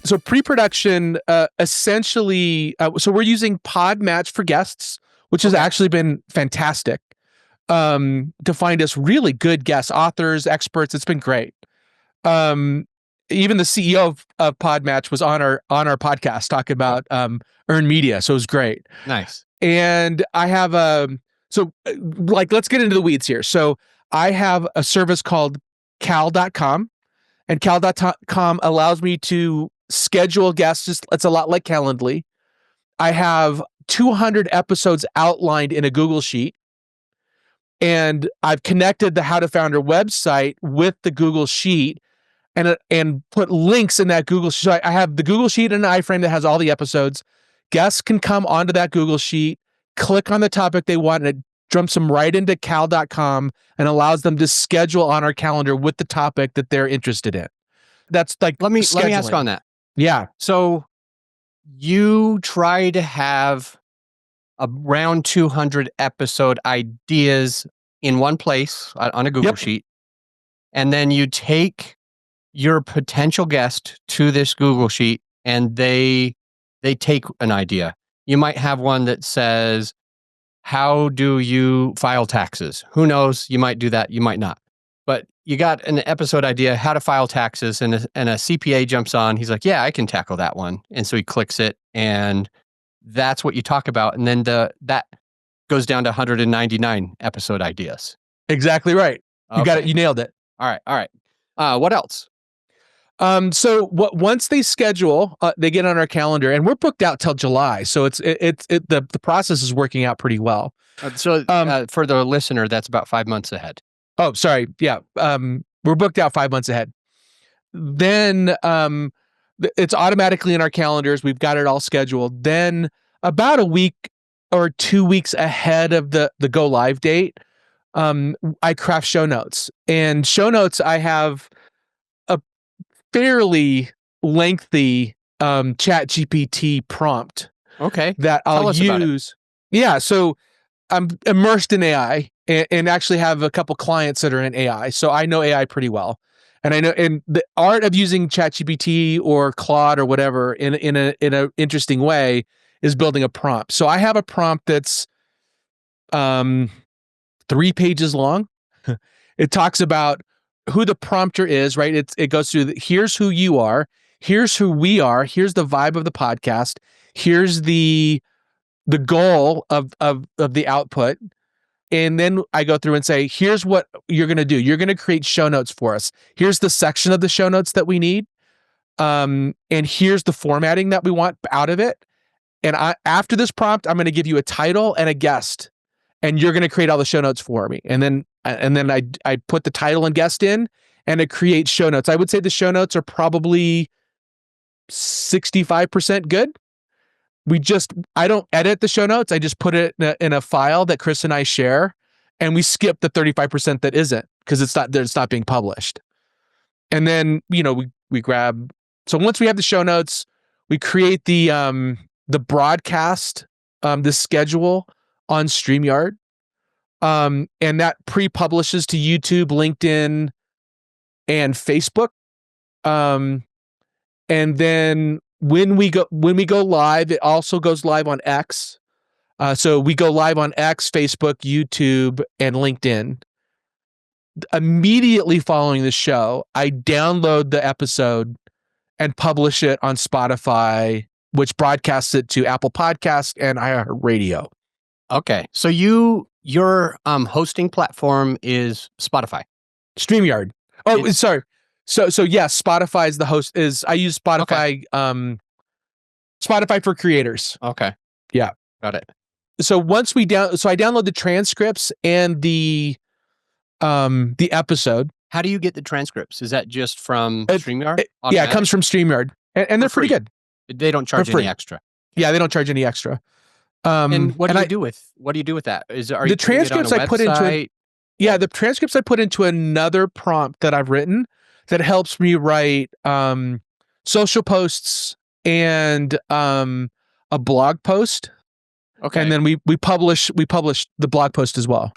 So pre-production, essentially, so we're using Podmatch for guests, which has actually been fantastic, to find us really good guest authors, experts. It's been great. Even the CEO of Podmatch was on our podcast talking about earned media, so it was great. Nice. And I have let's get into the weeds here. So I have a service called cal.com, and cal.com allows me to schedule guests. It's a lot like Calendly. I have 200 episodes outlined in a Google Sheet, and I've connected the How to Founder website with the Google Sheet and put links in that Google Sheet. So I have the Google Sheet and an iframe that has all the episodes. Guests can come onto that Google Sheet, click on the topic they want, and it jumps them right into cal.com and allows them to schedule on our calendar with the topic that they're interested in. That's like let me ask on that. Yeah. So you try to have around 200 episode ideas in one place on a Google Sheet, and then you take your potential guest to this Google Sheet, and they take an idea. You might have one that says, how do you file taxes? Who knows? You might do that. You might not. But you got an episode idea, how to file taxes, and a CPA jumps on. He's like, yeah, I can tackle that one. And so he clicks it, and that's what you talk about. And then that goes down to 199 episode ideas. Exactly right. You got it. You nailed it. All right. What else? So once they schedule, they get on our calendar, and we're booked out till July. So the process is working out pretty well. For the listener, that's about 5 months ahead. Oh, sorry. Yeah. We're booked out 5 months ahead. Then it's automatically in our calendars. We've got it all scheduled. Then about a week or 2 weeks ahead of the go live date, I craft show notes. And show notes, I have a fairly lengthy ChatGPT prompt. Okay. That I'll use. Yeah. So I'm immersed in AI and actually have a couple clients that are in AI. So I know AI pretty well. And I know, and the art of using ChatGPT or Claude or whatever in a interesting way is building a prompt. So I have a prompt that's 3 pages long. It talks about who the prompter is, right? It goes through here's who you are, here's who we are, here's the vibe of the podcast, here's the goal of the output. And then I go through and say, here's what you're going to do. You're going to create show notes for us. Here's the section of the show notes that we need. And here's the formatting that we want out of it. And after this prompt, I'm going to give you a title and a guest, and you're going to create all the show notes for me. And then I put the title and guest in, and it creates show notes. I would say the show notes are probably 65% good. I don't edit the show notes. I just put it in a file that Chris and I share, and we skip the 35% that isn't, because it's not being published. And then, we grab, so once we have the show notes, we create the broadcast, the schedule on StreamYard. And that pre-publishes to YouTube, LinkedIn, and Facebook. And then when we go live, it also goes live on X. So we go live on X, Facebook, YouTube, and LinkedIn. Immediately following the show, I download the episode and publish it on Spotify, which broadcasts it to Apple Podcasts and iHeartRadio. Okay. So your hosting platform is Spotify. StreamYard. Oh, sorry. So yes, Spotify is the host. I use Spotify. Okay. Spotify for creators. Okay. Yeah. Got it. So I download the transcripts and the episode. How do you get the transcripts? Is that just from StreamYard? Yeah, it comes from StreamYard, and they're pretty good. They don't charge any extra. Yeah, they don't charge any extra. And what do you do with that? Are you the transcripts I put into the transcripts I put into another prompt that I've written that helps me write social posts and a blog post. Okay. And then we publish the blog post as well.